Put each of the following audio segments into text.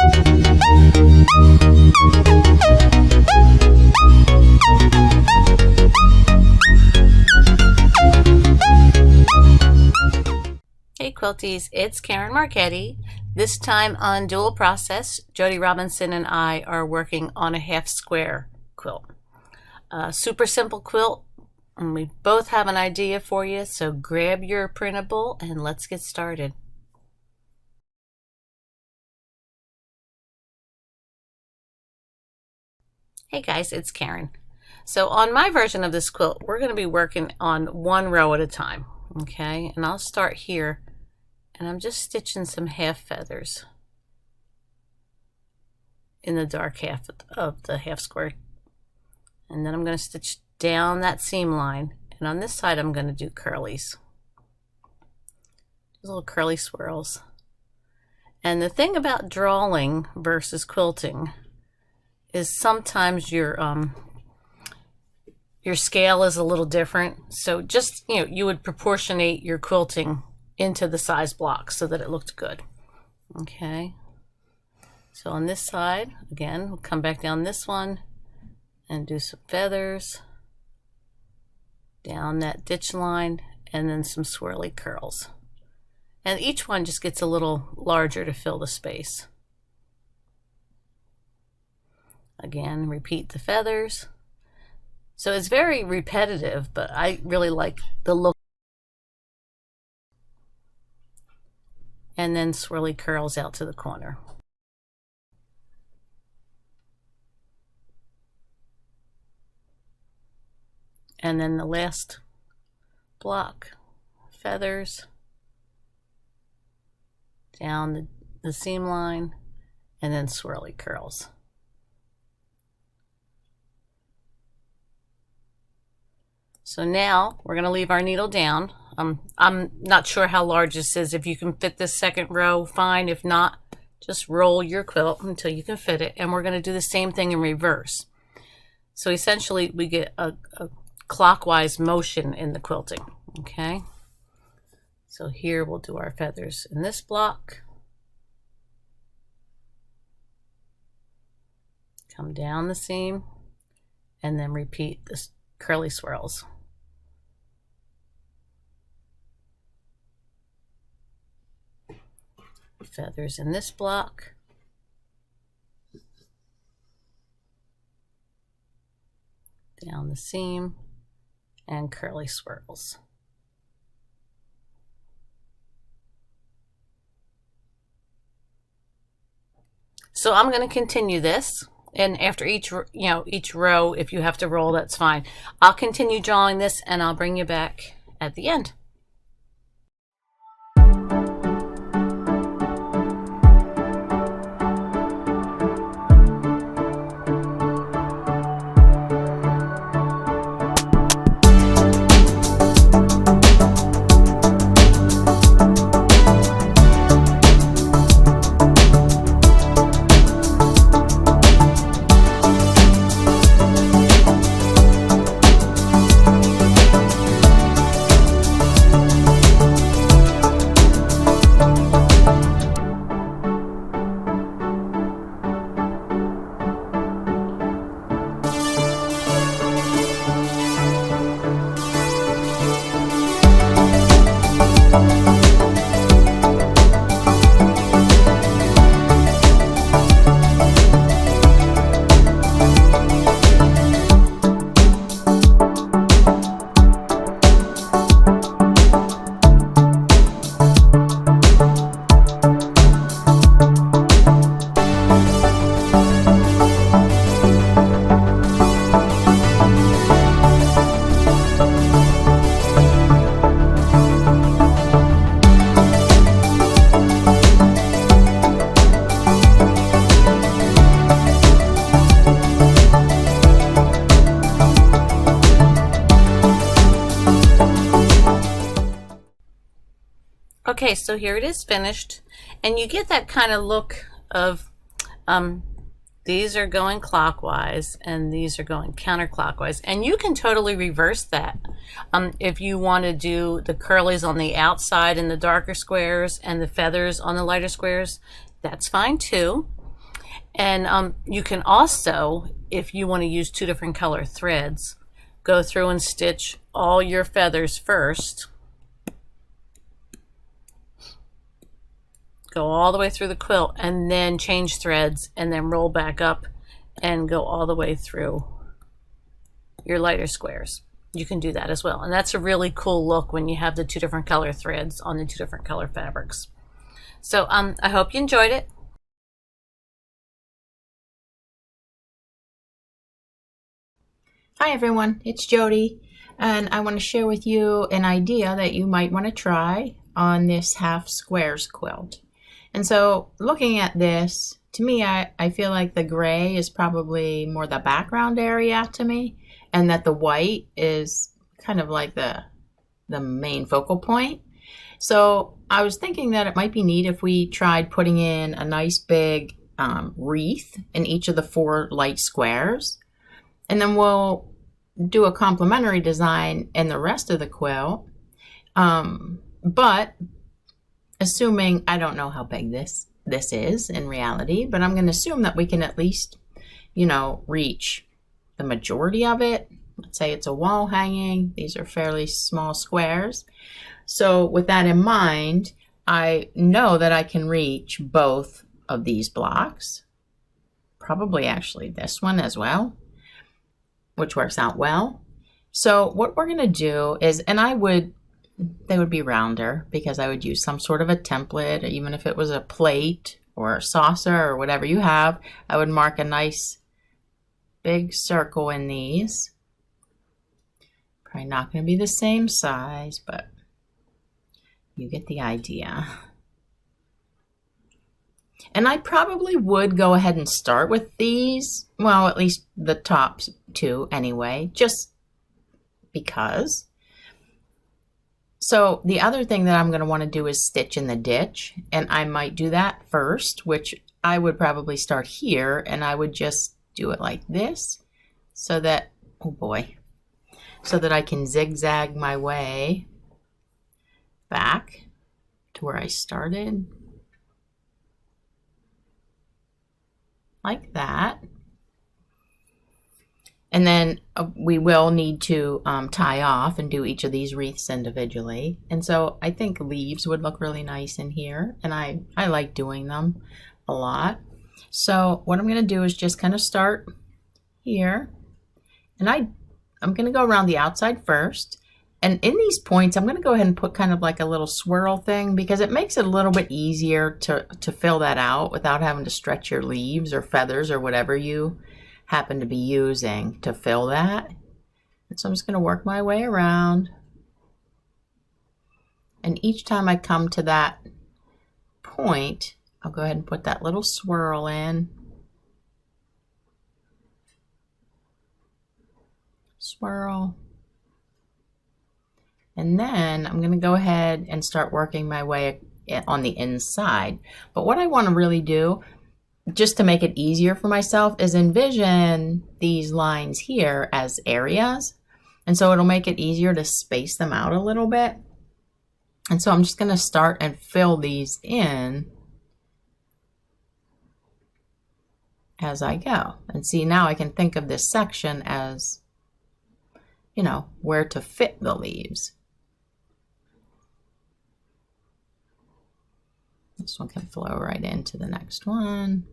Hey Quilties, it's Karen Marchetti. This time on Dual Process, Jodi Robinson and I are working on a half square quilt. A super simple quilt, and we both have an idea for you, so grab your printable and let's get started. Hey guys, it's Karen. So on my version of this quilt, we're going to be working on one row at a time, okay? And I'll start here. And I'm just stitching some half feathers in the dark half of the half square. And then I'm going to stitch down that seam line. And on this side, I'm going to do curlies. These little curly swirls. And the thing about drawing versus quilting is sometimes your scale is a little different. So just, you would proportionate your quilting into the size block so that it looked good. Okay, so on this side again, we'll come back down this one and do some feathers down that ditch line and then some swirly curls, and each one just gets a little larger to fill the space. Again, repeat the feathers. So it's very repetitive, but I really like the look. And then swirly curls out to the corner. And then the last block, feathers down the seam line, and then swirly curls. So now we're going to leave our needle down. I'm not sure how large this is. If you can fit this second row, fine. If not, just roll your quilt until you can fit it. And we're going to do the same thing in reverse. So essentially, we get a clockwise motion in the quilting. Okay. So here we'll do our feathers in this block. Come down the seam, and then repeat this curly swirls. Feathers in this block, down the seam, and curly swirls. So I'm going to continue this, and after each row, if you have to roll, that's fine. I'll continue drawing this and I'll bring you back at the end. Okay, so here it is finished, and you get that kind of look of these are going clockwise and these are going counterclockwise, and you can totally reverse that. If you want to do the curlies on the outside in the darker squares and the feathers on the lighter squares, that's fine too. And you can also, if you want to use two different color threads, go through and stitch all your feathers first. Go all the way through the quilt and then change threads and then roll back up and go all the way through your lighter squares. You can do that as well. And that's a really cool look when you have the two different color threads on the two different color fabrics. So I hope you enjoyed it. Hi everyone, it's Jodi, and I want to share with you an idea that you might want to try on this half squares quilt. And so looking at this, to me, I feel like the gray is probably more the background area to me, and that the white is kind of like the main focal point. So I was thinking that it might be neat if we tried putting in a nice big wreath in each of the 4 light squares, and then we'll do a complementary design in the rest of the quilt. But assuming, I don't know how big this is in reality, but I'm going to assume that we can at least, reach the majority of it. Let's say it's a wall hanging. These are fairly small squares. So with that in mind, I know that I can reach both of these blocks, probably actually this one as well, which works out well. So what we're going to do is, and they would be rounder because I would use some sort of a template, even if it was a plate or a saucer or whatever you have. I would mark a nice big circle in these. Probably not going to be the same size, but you get the idea. And I probably would go ahead and start with these, well, at least the top 2 anyway, just because. So the other thing that I'm going to want to do is stitch in the ditch, and I might do that first, which I would probably start here, and I would just do it like this so that, oh boy, so that I can zigzag my way back to where I started. Like that. And then we will need to tie off and do each of these wreaths individually. And so I think leaves would look really nice in here, and I like doing them a lot. So what I'm going to do is just kind of start here, and I'm going to go around the outside first. And in these points, I'm going to go ahead and put kind of like a little swirl thing because it makes it a little bit easier to fill that out without having to stretch your leaves or feathers or whatever you happen to be using to fill that. And so I'm just going to work my way around. And each time I come to that point, I'll go ahead and put that little swirl in. Swirl. And then I'm going to go ahead and start working my way on the inside. But what I want to really do, just to make it easier for myself, is envision these lines here as areas. And so it'll make it easier to space them out a little bit. And so I'm just going to start and fill these in as I go. And see, now I can think of this section as, where to fit the leaves. This one can flow right into the next one.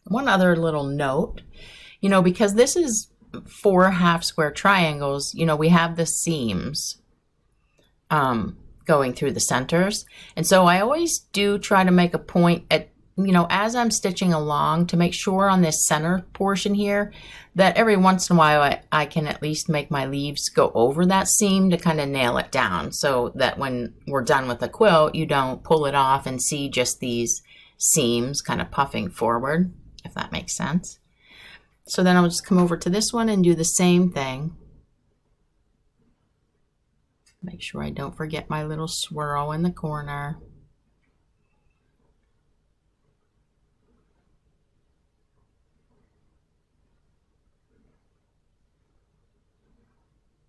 One other little note, because this is 4 half square triangles, we have the seams going through the centers. And so I always do try to make a point at, as I'm stitching along, to make sure on this center portion here that every once in a while I can at least make my leaves go over that seam to kind of nail it down, so that when we're done with the quilt, you don't pull it off and see just these seams kind of puffing forward, if that makes sense. So then I'll just come over to this one and do the same thing. Make sure I don't forget my little swirl in the corner.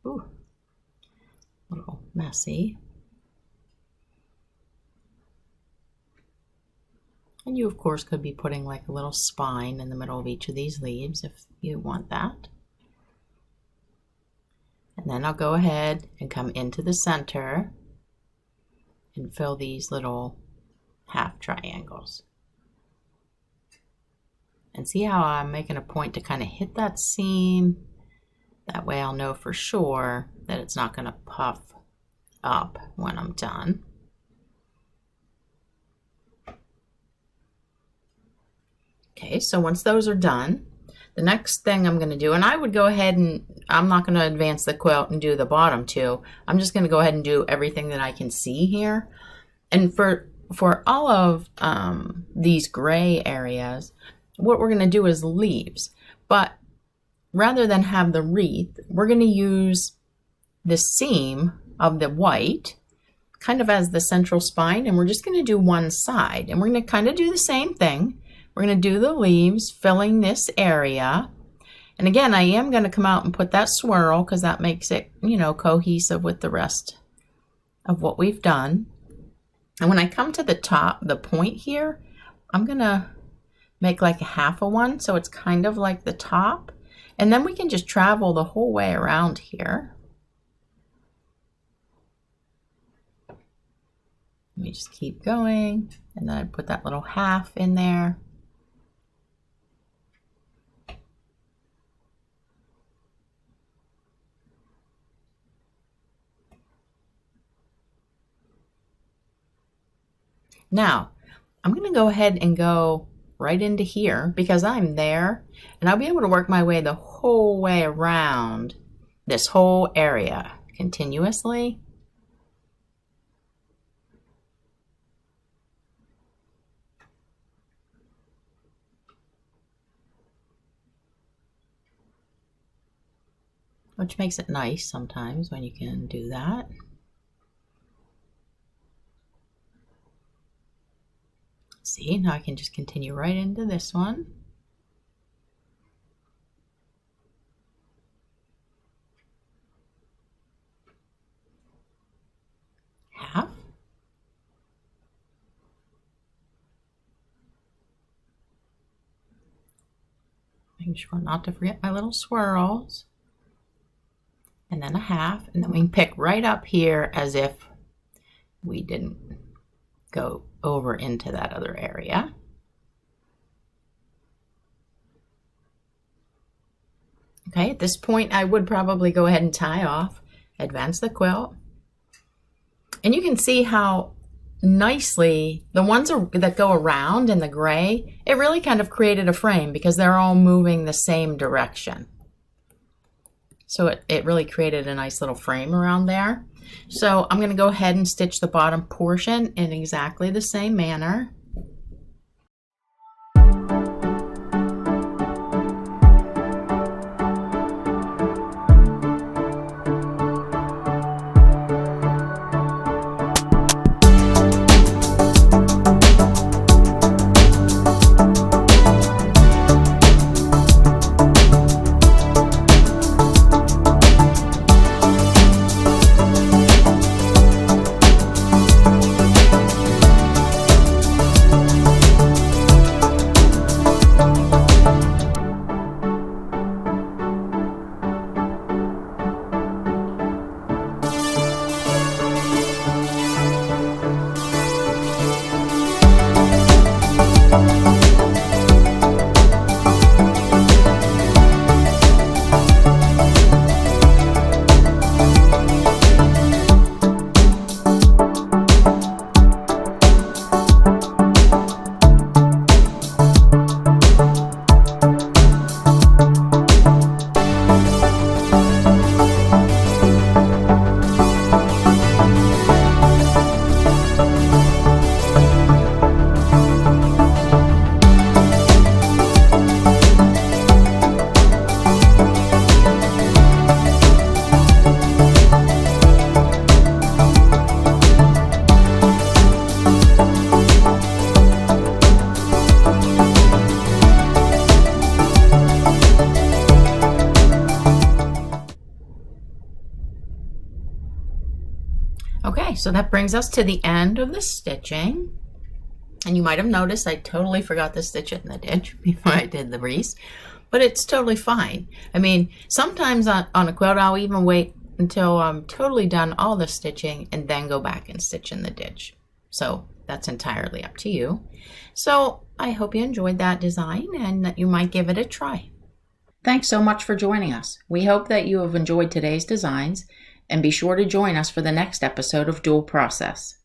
Ooh, a little messy. And you, of course, could be putting like a little spine in the middle of each of these leaves if you want that. And then I'll go ahead and come into the center and fill these little half triangles. And see how I'm making a point to kind of hit that seam? That way I'll know for sure that it's not going to puff up when I'm done. Okay, so once those are done, the next thing I'm going to do, and I would go ahead and, I'm not going to advance the quilt and do the bottom two. I'm just going to go ahead and do everything that I can see here. And for all of these gray areas, what we're going to do is leaves. But rather than have the wreath, we're going to use the seam of the white kind of as the central spine, and we're just going to do one side. And we're going to kind of do the same thing. We're going to do the leaves, filling this area. And again, I am going to come out and put that swirl because that makes it, you know, cohesive with the rest of what we've done. And when I come to the top, the point here, I'm going to make like a half of one. So it's kind of like the top. And then we can just travel the whole way around here. Let me just keep going. And then I put that little half in there. Now, I'm going to go ahead and go right into here because I'm there, and I'll be able to work my way the whole way around this whole area continuously. Which makes it nice sometimes when you can do that. See, now I can just continue right into this one. Half. Making sure not to forget my little swirls. And then a half, and then we can pick right up here as if we didn't go over into that other area. Okay, at this point I would probably go ahead and tie off, advance the quilt. And you can see how nicely the ones that go around in the gray, it really kind of created a frame because they're all moving the same direction. So it really created a nice little frame around there. So I'm going to go ahead and stitch the bottom portion in exactly the same manner. Okay, so that brings us to the end of the stitching. And you might have noticed I totally forgot to stitch it in the ditch before I did the wreath, but it's totally fine. I mean, sometimes on a quilt, I'll even wait until I'm totally done all the stitching and then go back and stitch in the ditch. So that's entirely up to you. So I hope you enjoyed that design and that you might give it a try. Thanks so much for joining us. We hope that you have enjoyed today's designs, and be sure to join us for the next episode of Dual Process.